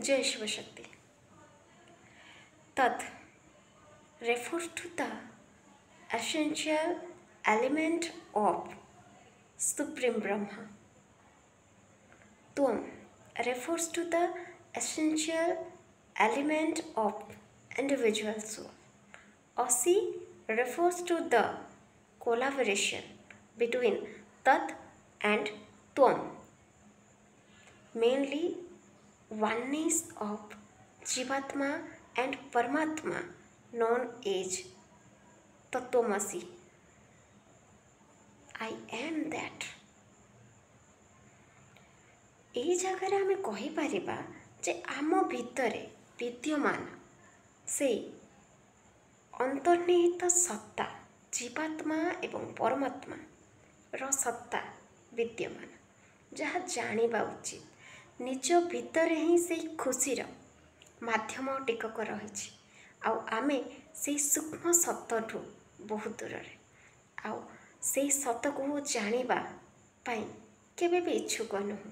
जय Shiv Shakti. Tat refers to the essential element of Supreme Brahma. Tvam refers to the essential element of individual soul. Asi refers to the collaboration between Tat and Tvam, mainly oneness of Jivatma and Paramatma known as Tattvamasi. I am that. এই জায়গাରେ ଆମେ କହିପାରିବା ଯେ ଆମ ଭିତରେ ବିଦ୍ୟମାନ ସେଇ ଅନ୍ତର୍ନିହିତ ସତ୍ତା ଜୀବାତ୍ମା ଏବଂ ପରମାତ୍ମାର ସତ୍ତା ବିଦ୍ୟମାନ, ଯାହା ଜାଣିବା ଉଚିତ। ନିଜ ଭିତରେ ହିଁ ସେଇ ଖୁସିର ମାଧ୍ୟମ ଟିକକ ରହିଛି, ଆଉ ଆମେ ସେଇ ସୂକ୍ଷ୍ମ ସତଠୁ ବହୁତ ଦୂରରେ, ଆଉ ସେଇ ସତକୁ ଜାଣିବା ପାଇଁ କେବେ ବି ଇଚ୍ଛୁକ ନୁହଁ।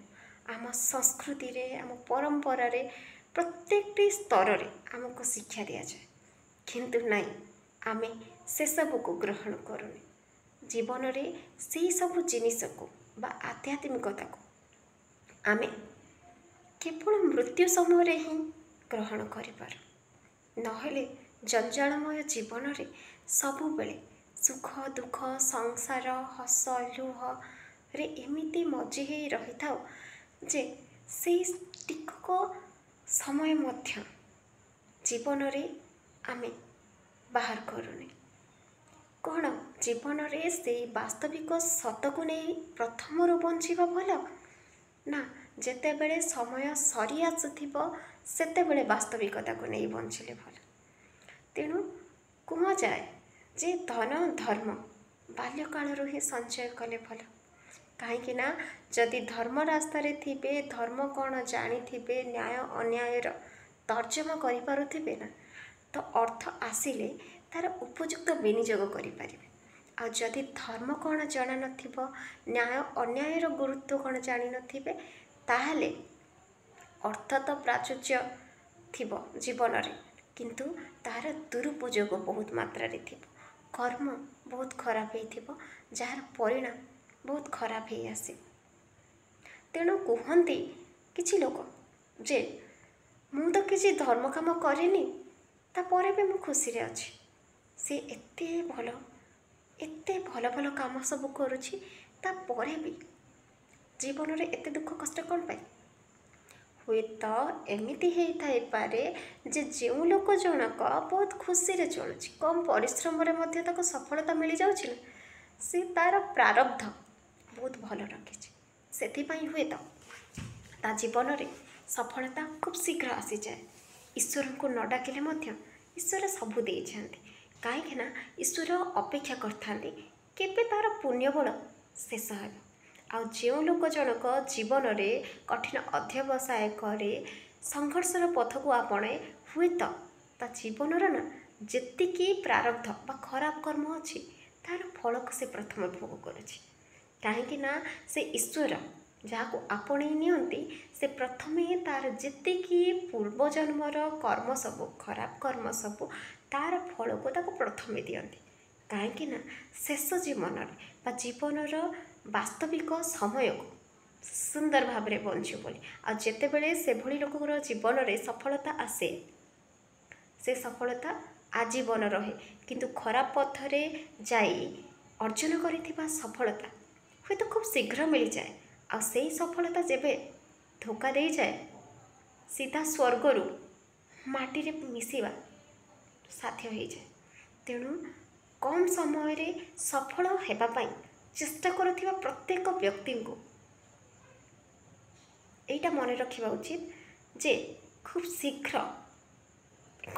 ଆମ ସଂସ୍କୃତିରେ, ଆମ ପରମ୍ପରାରେ ପ୍ରତ୍ୟେକଟି ସ୍ତରରେ ଆମକୁ ଶିକ୍ଷା ଦିଆଯାଏ, କିନ୍ତୁ ନାଇଁ, ଆମେ ସେସବୁକୁ ଗ୍ରହଣ କରୁନି। ଜୀବନରେ ସେଇ ସବୁ ଜିନିଷକୁ ବା ଆଧ୍ୟାତ୍ମିକତାକୁ ଆମେ କେବଳ ମୃତ୍ୟୁ ସମୟରେ ହିଁ ଗ୍ରହଣ କରିପାରୁ, ନହେଲେ ଜଞ୍ଜାଳମୟ ଜୀବନରେ ସବୁବେଳେ ସୁଖ ଦୁଃଖ ସଂସାର ହସ ଲୁହରେ ଏମିତି ମଜି ହେଇ ରହିଥାଉ ଯେ ସେଇ ଟିକକ ସମୟ ମଧ୍ୟ ଜୀବନରେ ଆମେ ବାହାର କରୁନି। କ'ଣ ଜୀବନରେ ସେଇ ବାସ୍ତବିକ ସତକୁ ନେଇ ପ୍ରଥମରୁ ବଞ୍ଚିବା ଭଲ, ନା ଯେତେବେଳେ ସମୟ ସରି ଆସୁଥିବ ସେତେବେଳେ ବାସ୍ତବିକତାକୁ ନେଇ ବଞ୍ଚିଲେ ଭଲ? ତେଣୁ କୁହାଯାଏ ଯେ ଧନ ଧର୍ମ ବାଲ୍ୟକାଳରୁ ହିଁ ସଞ୍ଚୟ କଲେ ଭଲ। କାହିଁକି ନା ଯଦି ଧର୍ମ ରାସ୍ତାରେ ଥିବେ, ଧର୍ମ କ'ଣ ଜାଣିଥିବେ, ନ୍ୟାୟ ଅନ୍ୟାୟର ତର୍ଜମା କରିପାରୁଥିବେ ନା, ତ ଅର୍ଥ ଆସିଲେ ତା'ର ଉପଯୁକ୍ତ ବିନିଯୋଗ କରିପାରିବେ। ଆଉ ଯଦି ଧର୍ମ କ'ଣ ଜଣା ନଥିବ, ନ୍ୟାୟ ଅନ୍ୟାୟର ଗୁରୁତ୍ୱ କ'ଣ ଜାଣିନଥିବେ, ତାହେଲେ ଅର୍ଥ ତ ପ୍ରାଚୁର୍ଯ୍ୟ ଥିବ ଜୀବନରେ, କିନ୍ତୁ ତାହାର ଦୁରୁପଯୋଗ ବହୁତ ମାତ୍ରାରେ ଥିବ। କର୍ମ ବହୁତ ଖରାପ ହେଇଥିବ, ଯାହାର ପରିଣାମ ବହୁତ ଖରାପ ହେଇ ଆସିବ। ତେଣୁ କୁହନ୍ତି କିଛି ଲୋକ ଯେ ମୁଁ ତ କିଛି ଧର୍ମ କାମ କରିନି, ତାପରେ ବି ମୁଁ ଖୁସିରେ ଅଛି। ସେ ଏତେ ଭଲ ଭଲ କାମ ସବୁ କରୁଛି, ତାପରେ ବି ଜୀବନରେ ଏତେ ଦୁଃଖ କଷ୍ଟ କ'ଣ ପାଇଁ? ହୁଏତ ଏମିତି ହେଇଥାଇପାରେ ଯେ ଯେଉଁ ଲୋକ ଜଣକ ବହୁତ ଖୁସିରେ ଚଳୁଛି, କମ୍ ପରିଶ୍ରମରେ ମଧ୍ୟ ତାକୁ ସଫଳତା ମିଳିଯାଉଛି ନା, ସେ ତା'ର ପ୍ରାରବ୍ଧ ବହୁତ ଭଲ ରଖିଛି। ସେଥିପାଇଁ ହୁଏତ ତା ଜୀବନରେ ସଫଳତା ଖୁବ୍ ଶୀଘ୍ର ଆସିଯାଏ। ଈଶ୍ୱରଙ୍କୁ ନ ଡାକିଲେ ମଧ୍ୟ ଈଶ୍ୱର ସବୁ ଦେଇଥାନ୍ତି। କାହିଁକି ନା ଈଶ୍ୱର ଅପେକ୍ଷା କରିଥାନ୍ତି କେବେ ତା'ର ପୁଣ୍ୟବଳ ଶେଷ ହେବ। ଆଉ ଯେଉଁ ଲୋକ ଜଣକ ଜୀବନରେ କଠିନ ଅଧ୍ୟବସାୟ କରେ, ସଂଘର୍ଷର ପଥକୁ ଆପଣାଏ, ହୁଏତ ତା ଜୀବନର ନା ଯେତିକି ପ୍ରାରବ୍ଧ ବା ଖରାପ କର୍ମ ଅଛି, ତା'ର ଫଳକୁ ସେ ପ୍ରଥମେ ଭୋଗ କରୁଛି। କାହିଁକି ନା ସେ ଈଶ୍ୱର ଯାହାକୁ ଆପଣେଇ ନିଅନ୍ତି, ସେ ପ୍ରଥମେ ତା'ର ଯେତିକି ପୂର୍ବଜନ୍ମର କର୍ମ ସବୁ, ଖରାପ କର୍ମ ସବୁ, ତା'ର ଫଳକୁ ତାକୁ ପ୍ରଥମେ ଦିଅନ୍ତି। କାହିଁକି ନା ଶେଷ ଜୀବନରେ ବା ଜୀବନର ବାସ୍ତବିକ ସମୟକୁ ସୁନ୍ଦର ଭାବରେ ବଞ୍ଚୁ ବୋଲି। ଆଉ ଯେତେବେଳେ ସେଭଳି ଲୋକର ଜୀବନରେ ସଫଳତା ଆସେ, ସେ ସଫଳତା ଆଜୀବନ ରହେ, କିନ୍ତୁ ଖରାପ ପଥରେ ଯାଇ ଅର୍ଜନ କରିଥିବା ସଫଳତା ହୁଏତ ଖୁବ୍ ଶୀଘ୍ର ମିଳିଯାଏ। ଆଉ ସେଇ ସଫଳତା ଯେବେ ଧୋକା ଦେଇଯାଏ, ସିଧା ସ୍ୱର୍ଗରୁ ମାଟିରେ ମିଶିବା ସାଧ୍ୟ ହୋଇଯାଏ। ତେଣୁ କମ୍ ସମୟରେ ସଫଳ ହେବା ପାଇଁ ଚେଷ୍ଟା କରୁଥିବା ପ୍ରତ୍ୟେକ ବ୍ୟକ୍ତିଙ୍କୁ ଏଇଟା ମନେ ରଖିବା ଉଚିତ ଯେ ଖୁବ୍ ଶୀଘ୍ର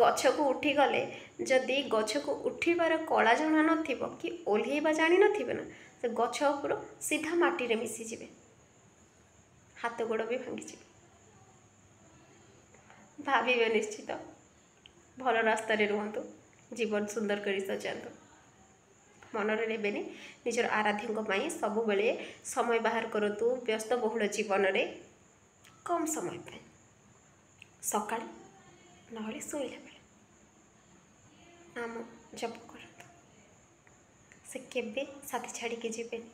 ଗଛକୁ ଉଠିଗଲେ, ଯଦି ଗଛକୁ ଉଠିବାର କଳା ଜଣା ନଥିବ କି ଓହ୍ଲେଇବା ଜାଣିନଥିବେ ନା, ସେ ଗଛ ଉପରୁ ସିଧା ମାଟିରେ ମିଶିଯିବେ, ହାତ ଗୋଡ଼ ବି ଭାଙ୍ଗିଯିବେ। ଭାବିବେ ନିଶ୍ଚିତ, ଭଲ ରାସ୍ତାରେ ରୁହନ୍ତୁ, ଜୀବନ ସୁନ୍ଦର କରି ସଜାନ୍ତୁ। ମନରେ ନେବେନି, ନିଜର ଆରାଧ୍ୟଙ୍କ ପାଇଁ ସବୁବେଳେ ସମୟ ବାହାର କରନ୍ତୁ। ବ୍ୟସ୍ତବହୁଳ ଜୀବନରେ କମ୍ ସମୟ ପାଇଁ ସକାଳେ ନହେଲେ ଶୋଇଲା ବେଳେ ନାମ ଜପ କରନ୍ତୁ। ସେ କେବେ ସାଥି ଛାଡ଼ିକି ଯିବେନି।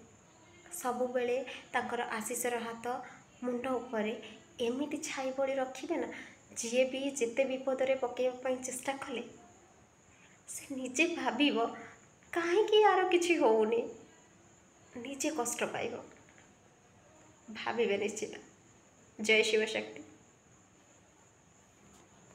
ସବୁବେଳେ ତାଙ୍କର ଆଶିଷର ହାତ ମୁଣ୍ଡ ଉପରେ ଏମିତି ଛାଇ ଭଳି ରଖିବେ ନା, ଯିଏ ବି ଯେତେ ବିପଦରେ ପକାଇବା ପାଇଁ ଚେଷ୍ଟା କଲେ ସେ ନିଜେ ଭାବିବ କାହିଁକି ଆର କିଛି ହେଉନି, ନିଜେ କଷ୍ଟ ପାଇବ। ଭାବିବେ ନିଶ୍ଚିତ। ଜୟ ଶିବଶକ୍ତି।